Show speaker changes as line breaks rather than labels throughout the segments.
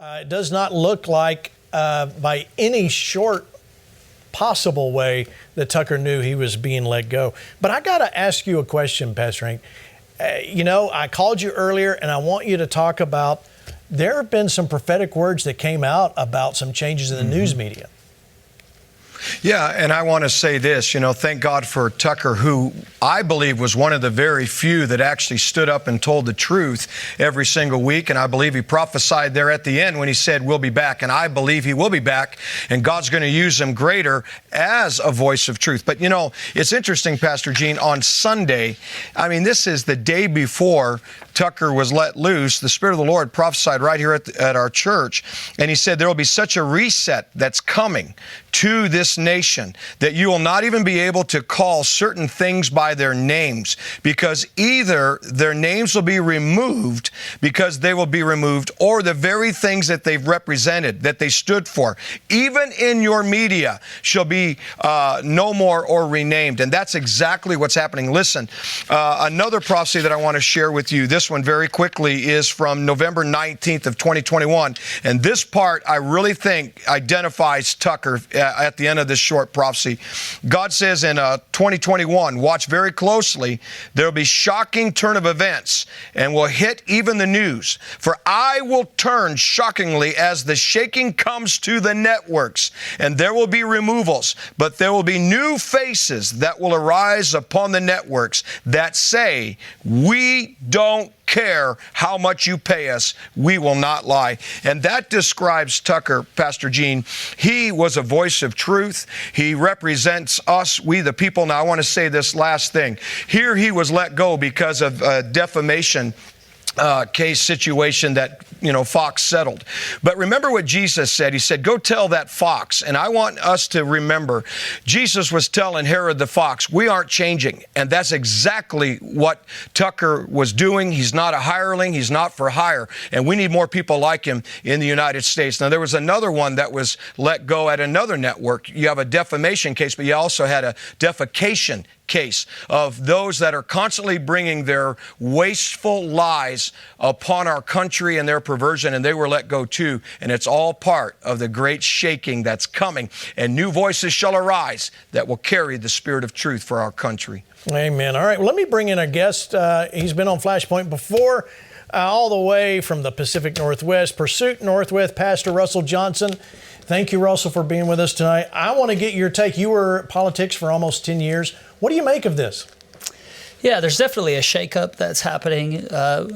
It does not look like by any short possible way that Tucker knew he was being let go. But I got to ask you a question, Pastor Hank. I called you earlier, and I want you to talk about, there have been some prophetic words that came out about some changes in the news media.
Yeah, and I want to say this, thank God for Tucker, who I believe was one of the very few that actually stood up and told the truth every single week. And I believe he prophesied there at the end when he said, we'll be back. And I believe he will be back, and God's going to use him greater as a voice of truth. But, it's interesting, Pastor Gene, on Sunday, this is the day before Tucker was let loose. The Spirit of the Lord prophesied right here at our church. And he said there will be such a reset that's coming to this nation that you will not even be able to call certain things by their names, because either their names will be removed because they will be removed, or the very things that they've represented, that they stood for, even in your media, shall be no more or renamed. And that's exactly what's happening. Listen, another prophecy that I want to share with you, this one very quickly, is from November 19th of 2021. And this part, I really think, identifies Tucker at the end of this short prophecy. God says in 2021, watch very closely, there will be shocking turn of events and will hit even the news. For I will turn shockingly as the shaking comes to the networks, and there will be removals, but there will be new faces that will arise upon the networks that say, we don't care how much you pay us, we will not lie. And that describes Tucker, Pastor Gene. He was a voice of truth. He represents us, we the people. Now, I want to say this last thing. Here he was let go because of defamation case situation that, Fox settled. But remember what Jesus said. He said, go tell that fox. And I want us to remember, Jesus was telling Herod the fox, we aren't changing. And that's exactly what Tucker was doing. He's not a hireling. He's not for hire. And we need more people like him in the United States. Now, there was another one that was let go at another network. You have a defamation case, but you also had a defecation case of those that are constantly bringing their wasteful lies upon our country and their perversion, and they were let go too. And it's all part of the great shaking that's coming, and new voices shall arise that will carry the spirit of truth for our country.
Amen. All right, well, let me bring in our guest. He's been on FlashPoint before, all the way from the Pacific Northwest, Pursuit Northwest, Pastor Russell Johnson. Thank you, Russell, for being with us tonight. I want to get your take. You were in politics for almost 10 years. What do you make of this?
Yeah, there's definitely a shakeup that's happening,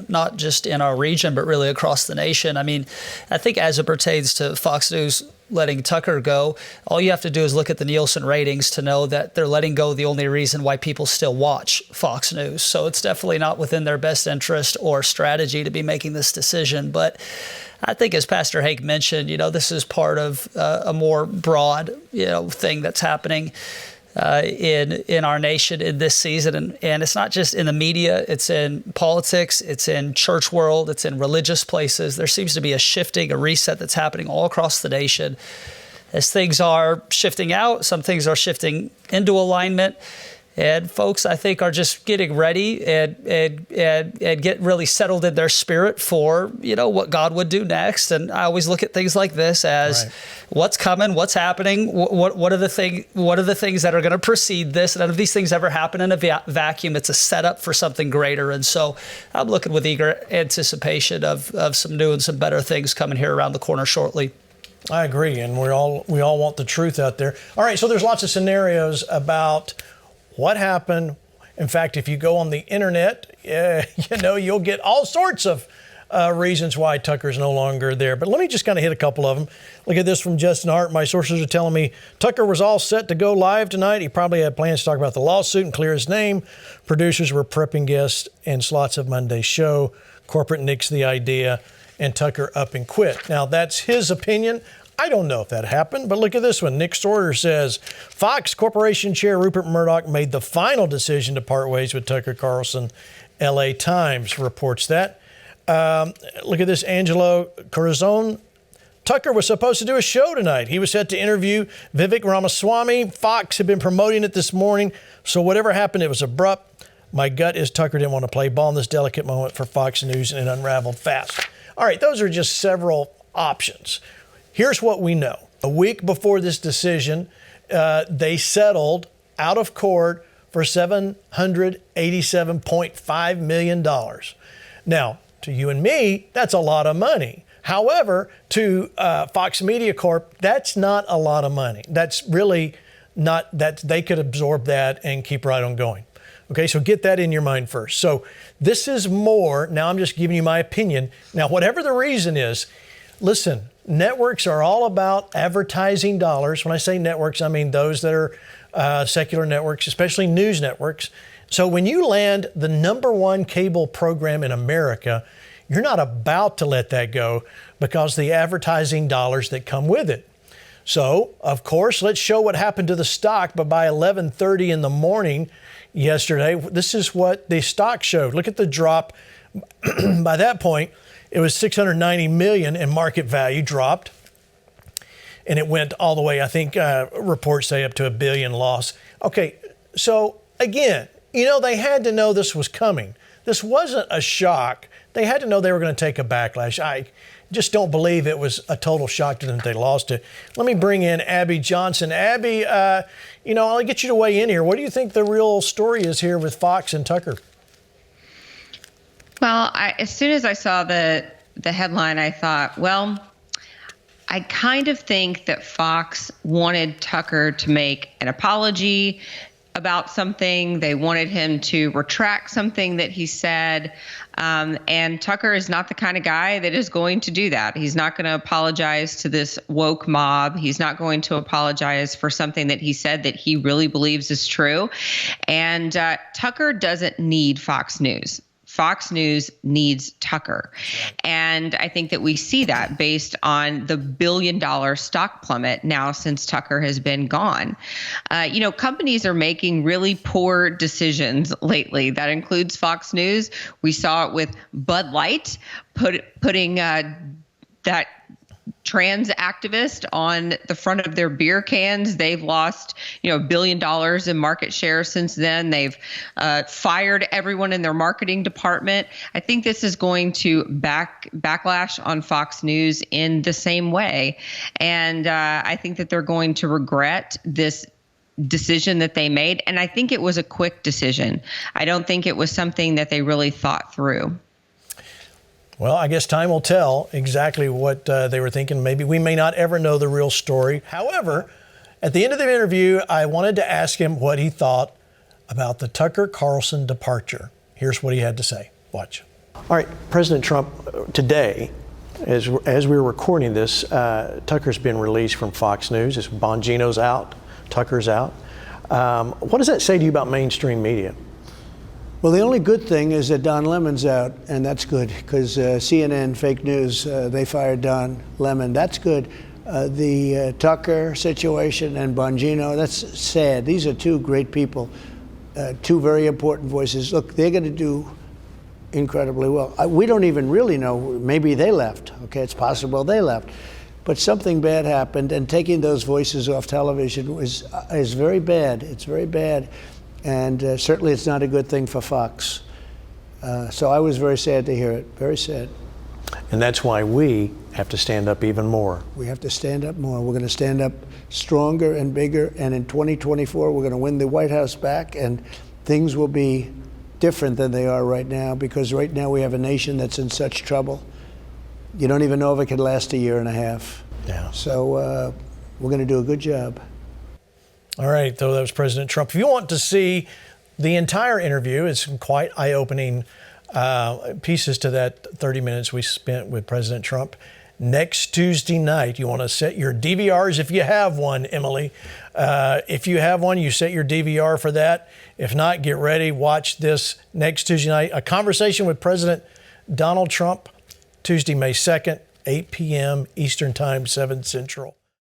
not just in our region, but really across the nation. I think as it pertains to Fox News letting Tucker go, all you have to do is look at the Nielsen ratings to know that they're letting go the only reason why people still watch Fox News. So it's definitely not within their best interest or strategy to be making this decision. But I think, as Pastor Hank mentioned, this is part of a more broad, thing that's happening in our nation in this season. And it's not just in the media, it's in politics, it's in church world, it's in religious places. There seems to be a shifting, a reset that's happening all across the nation. As things are shifting out, some things are shifting into alignment. And folks, I think, are just getting ready and get really settled in their spirit for, what God would do next. And I always look at things like this as right. What's coming, what's happening, what are the things that are going to precede this. None of these things ever happen in a vacuum. It's a setup for something greater. And so I'm looking with eager anticipation of some new and some better things coming here around the corner shortly.
I agree, and we all want the truth out there. All right, so there's lots of scenarios about what happened. In fact, if you go on the internet, you'll get all sorts of reasons why Tucker's no longer there. But let me just kind of hit a couple of them. Look at this from Justin Hart. My sources are telling me Tucker was all set to go live tonight. He probably had plans to talk about the lawsuit and clear his name. Producers were prepping guests and slots of Monday's show. Corporate nixed the idea, and Tucker up and quit. Now, that's his opinion. I don't know if that happened, but look at this one. Nick Sorter says, Fox Corporation Chair Rupert Murdoch made the final decision to part ways with Tucker Carlson. LA Times reports that. Look at this, Angelo Corazon. Tucker was supposed to do a show tonight. He was set to interview Vivek Ramaswamy. Fox had been promoting it this morning, so whatever happened, it was abrupt. My gut is Tucker didn't want to play ball in this delicate moment for Fox News, and it unraveled fast. All right, those are just several options. Here's what we know. A week before this decision, they settled out of court for $787.5 million. Now, to you and me, that's a lot of money. However, to Fox Media Corp, that's not a lot of money. That's really not, that they could absorb that and keep right on going. Okay, so get that in your mind first. So this is more, now I'm just giving you my opinion. Now, whatever the reason is, listen, networks are all about advertising dollars. When I say networks, I mean those that are secular networks, especially news networks. So when you land the #1 cable program in America, you're not about to let that go because the advertising dollars that come with it. So, of course, let's show what happened to the stock. But by 11:30 in the morning yesterday, this is what the stock showed. Look at the drop. By that point, it was $690 million in market value dropped. And it went all the way, I think reports say up to $1 billion loss. Okay, so again, you know, they had to know this was coming. This wasn't a shock. They had to know they were going to take a backlash. I just don't believe it was a total shock to them that they lost it. Let me bring in Abby Johnson. Abby, you know, I'll get you to weigh in here. What do you think the real story is here with Fox and Tucker?
Well, as soon as I saw the headline, I thought, well, I kind of think that Fox wanted Tucker to make an apology about something. They wanted him to retract something that he said. And Tucker is not the kind of guy that is going to do that. He's not going to apologize to this woke mob. He's not going to apologize for something that he said that he really believes is true. And Tucker doesn't need Fox News. Fox News needs Tucker. And I think that we see that based on the $1 billion stock plummet now since Tucker has been gone. You know, companies are making really poor decisions lately. That includes Fox News. We saw it with Bud Light putting that trans activist on the front of their beer cans. They've lost, you know, $1 billion in market share since then. They've fired everyone in their marketing department. I think this is going to backlash on Fox News in the same way. And I think that they're going to regret this decision that they made. And I think it was a quick decision. I don't think it was something that they really thought through.
Well, I guess time will tell exactly what they were thinking. Maybe we may not ever know the real story. However, at the end of the interview, I wanted to ask him what he thought about the Tucker Carlson departure. Here's what he had to say. Watch. All right, President Trump, today, as we're recording this, Tucker's been released from Fox News. Bongino's out, Tucker's out. What does that say to you about mainstream media?
Well, the only good thing is that Don Lemon's out, and that's good, because CNN, fake news, they fired Don Lemon. That's good. The Tucker situation and Bongino, that's sad. These are two great people, two very important voices. Look, they're going to do incredibly well. We don't even really know. Maybe they left. Okay, it's possible they left. But something bad happened, and taking those voices off television is very bad. It's very bad. And certainly it's not a good thing for Fox. So I was very sad to hear it, very sad.
And that's why we have to stand up even more.
We have to stand up more. We're going to stand up stronger and bigger. And in 2024, we're going to win the White House back. And things will be different than they are right now, because right now we have a nation that's in such trouble. You don't even know if it could last a year and a half.
Yeah.
So we're going to do a good job.
All right, though, that was President Trump. If you want to see the entire interview, it's some quite eye-opening pieces to that 30 minutes we spent with President Trump. Next Tuesday night, you want to set your DVRs if you have one, Emily. If you have one, you set your DVR for that. If not, get ready. Watch this next Tuesday night. A conversation with President Donald Trump, Tuesday, May 2nd, 8 p.m. Eastern Time, 7 Central.